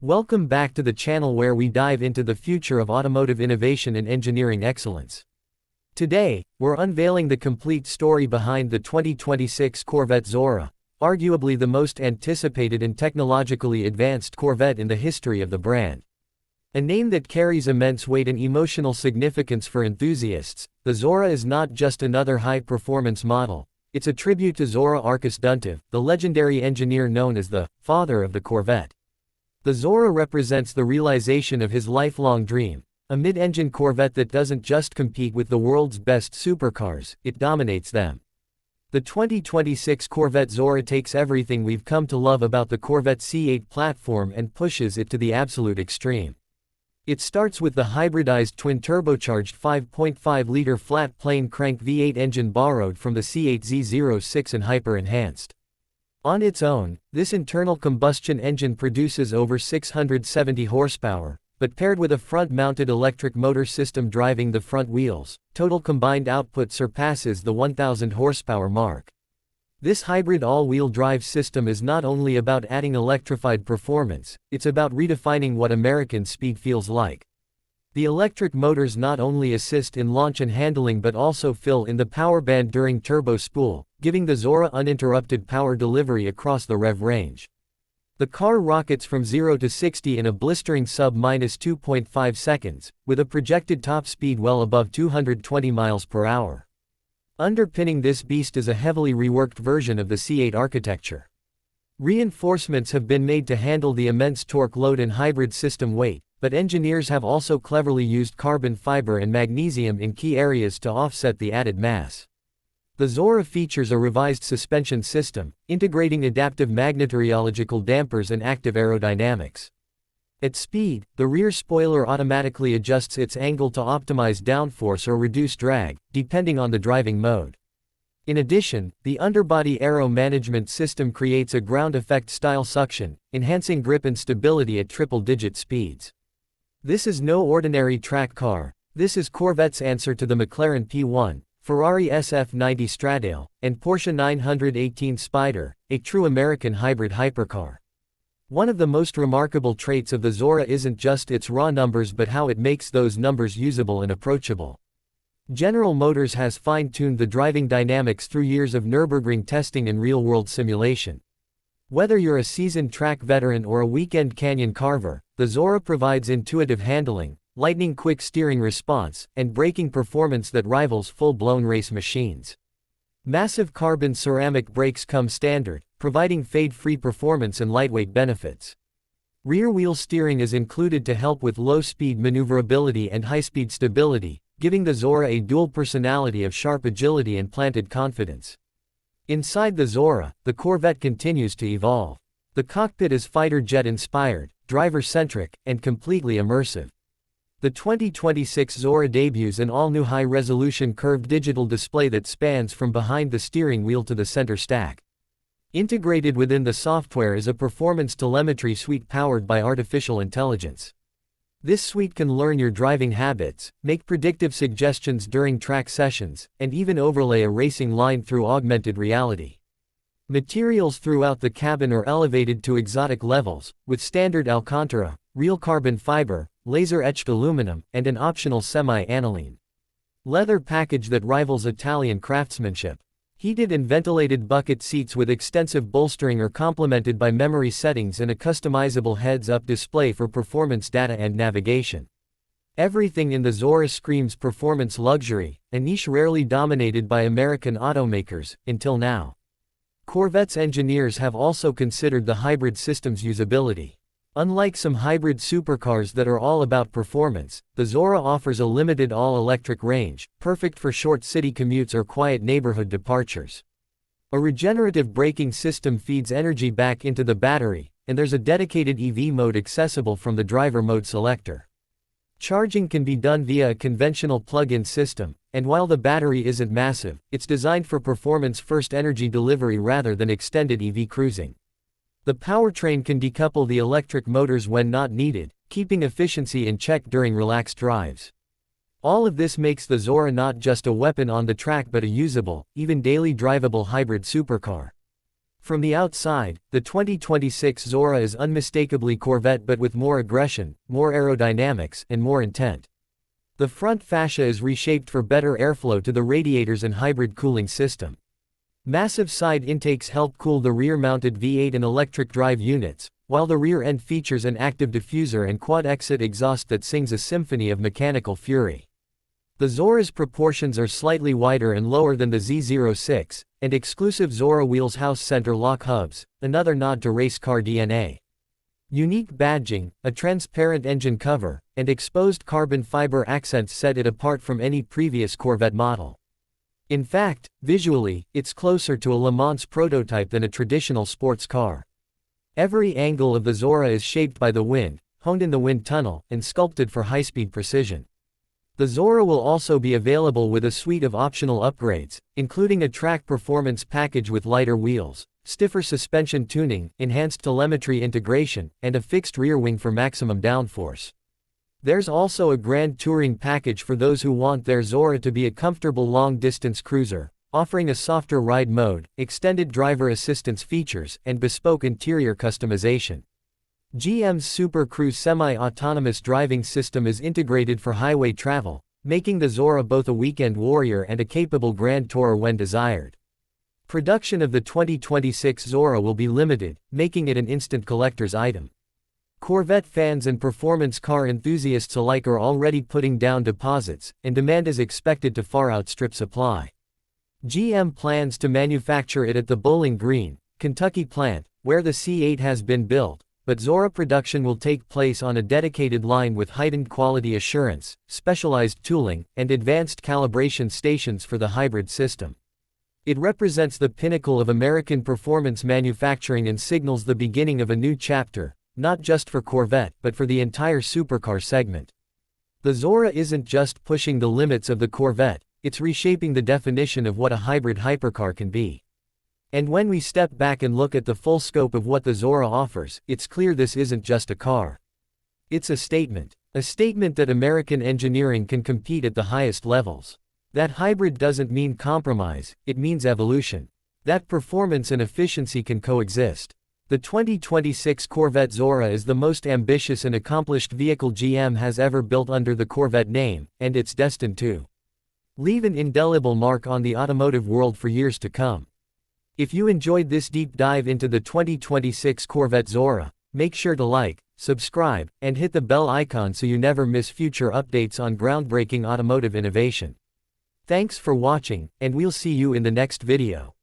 Welcome back to the channel where we dive into the future of automotive innovation and engineering excellence. Today, we're unveiling the complete story behind the 2026 Corvette Zora, arguably the most anticipated and technologically advanced Corvette in the history of the brand. A name that carries immense weight and emotional significance for enthusiasts, the Zora is not just another high-performance model, it's a tribute to Zora Arkus Duntiv, the legendary engineer known as the father of the Corvette. The Zora represents the realization of his lifelong dream, a mid-engine Corvette that doesn't just compete with the world's best supercars, it dominates them. The 2026 Corvette Zora takes everything we've come to love about the Corvette C8 platform and pushes it to the absolute extreme. It starts with the hybridized twin-turbocharged 5.5-liter flat-plane crank V8 engine borrowed from the C8 Z06 and hyper-enhanced. On its own, this internal combustion engine produces over 670 horsepower, but paired with a front-mounted electric motor system driving the front wheels, total combined output surpasses the 1,000 horsepower mark. This hybrid all-wheel drive system is not only about adding electrified performance, it's about redefining what American speed feels like. The electric motors not only assist in launch and handling but also fill in the power band during turbo spool, giving the Zora uninterrupted power delivery across the rev range. The car rockets from 0 to 60 in a blistering sub-2.5 seconds, with a projected top speed well above 220 miles per hour. Underpinning this beast is a heavily reworked version of the C8 architecture. Reinforcements have been made to handle the immense torque load and hybrid system weight, but engineers have also cleverly used carbon fiber and magnesium in key areas to offset the added mass. The Zora features a revised suspension system, integrating adaptive magnetorheological dampers and active aerodynamics. At speed, the rear spoiler automatically adjusts its angle to optimize downforce or reduce drag, depending on the driving mode. In addition, the underbody aero management system creates a ground effect style suction, enhancing grip and stability at triple-digit speeds. This is no ordinary track car, this is Corvette's answer to the McLaren P1, Ferrari SF90 Stradale, and Porsche 918 Spider, a true American hybrid hypercar. One of the most remarkable traits of the Zora isn't just its raw numbers but how it makes those numbers usable and approachable. General Motors has fine-tuned the driving dynamics through years of Nürburgring testing and real-world simulation. Whether you're a seasoned track veteran or a weekend canyon carver, the Zora provides intuitive handling, lightning-quick steering response, and braking performance that rivals full-blown race machines. Massive carbon ceramic brakes come standard, providing fade-free performance and lightweight benefits. Rear-wheel steering is included to help with low-speed maneuverability and high-speed stability, giving the Zora a dual personality of sharp agility and planted confidence. Inside the Zora, the Corvette continues to evolve. The cockpit is fighter jet inspired, driver-centric, and completely immersive. The 2026 Zora debuts an all-new high-resolution curved digital display that spans from behind the steering wheel to the center stack. Integrated within the software is a performance telemetry suite powered by artificial intelligence. This suite can learn your driving habits, make predictive suggestions during track sessions, and even overlay a racing line through augmented reality. Materials throughout the cabin are elevated to exotic levels, with standard Alcantara, real carbon fiber, laser-etched aluminum, and an optional semi-aniline leather package that rivals Italian craftsmanship. Heated and ventilated bucket seats with extensive bolstering are complemented by memory settings and a customizable heads-up display for performance data and navigation. Everything in the Zora screams performance luxury, a niche rarely dominated by American automakers, until now. Corvette's engineers have also considered the hybrid system's usability. Unlike some hybrid supercars that are all about performance, the Zora offers a limited all-electric range, perfect for short city commutes or quiet neighborhood departures. A regenerative braking system feeds energy back into the battery, and there's a dedicated EV mode accessible from the driver mode selector. Charging can be done via a conventional plug-in system, and while the battery isn't massive, it's designed for performance-first energy delivery rather than extended EV cruising. The powertrain can decouple the electric motors when not needed, keeping efficiency in check during relaxed drives. All of this makes the Zora not just a weapon on the track but a usable, even daily drivable hybrid supercar. From the outside, the 2026 Zora is unmistakably Corvette but with more aggression, more aerodynamics, and more intent. The front fascia is reshaped for better airflow to the radiators and hybrid cooling system. Massive side intakes help cool the rear-mounted V8 and electric drive units, while the rear end features an active diffuser and quad-exit exhaust that sings a symphony of mechanical fury. The Zora's proportions are slightly wider and lower than the Z06, and exclusive Zora wheels house center lock hubs, another nod to race car DNA. Unique badging, a transparent engine cover, and exposed carbon fiber accents set it apart from any previous Corvette model. In fact, visually, it's closer to a Le Mans prototype than a traditional sports car. Every angle of the Zora is shaped by the wind, honed in the wind tunnel, and sculpted for high-speed precision. The Zora will also be available with a suite of optional upgrades, including a track performance package with lighter wheels, stiffer suspension tuning, enhanced telemetry integration, and a fixed rear wing for maximum downforce. There's also a grand touring package for those who want their Zora to be a comfortable long-distance cruiser, offering a softer ride mode, extended driver assistance features, and bespoke interior customization. GM's Super Cruise semi-autonomous driving system is integrated for highway travel, making the Zora both a weekend warrior and a capable grand tourer when desired. Production of the 2026 Zora will be limited, making it an instant collector's item. Corvette fans and performance car enthusiasts alike are already putting down deposits, and demand is expected to far outstrip supply. GM plans to manufacture it at the Bowling Green, Kentucky plant, where the C8 has been built, but Zora production will take place on a dedicated line with heightened quality assurance, specialized tooling, and advanced calibration stations for the hybrid system. It represents the pinnacle of American performance manufacturing and signals the beginning of a new chapter, not just for Corvette but for the entire supercar segment. The Zora isn't just pushing the limits of the Corvette, it's reshaping the definition of what a hybrid hypercar can be. And when we step back and look at the full scope of what the Zora offers, it's clear this isn't just a car. It's a statement that American engineering can compete at the highest levels. That hybrid doesn't mean compromise, it means evolution. That performance and efficiency can coexist. The 2026 Corvette Zora is the most ambitious and accomplished vehicle GM has ever built under the Corvette name, and it's destined to leave an indelible mark on the automotive world for years to come. If you enjoyed this deep dive into the 2026 Corvette Zora, make sure to like, subscribe, and hit the bell icon so you never miss future updates on groundbreaking automotive innovation. Thanks for watching, and we'll see you in the next video.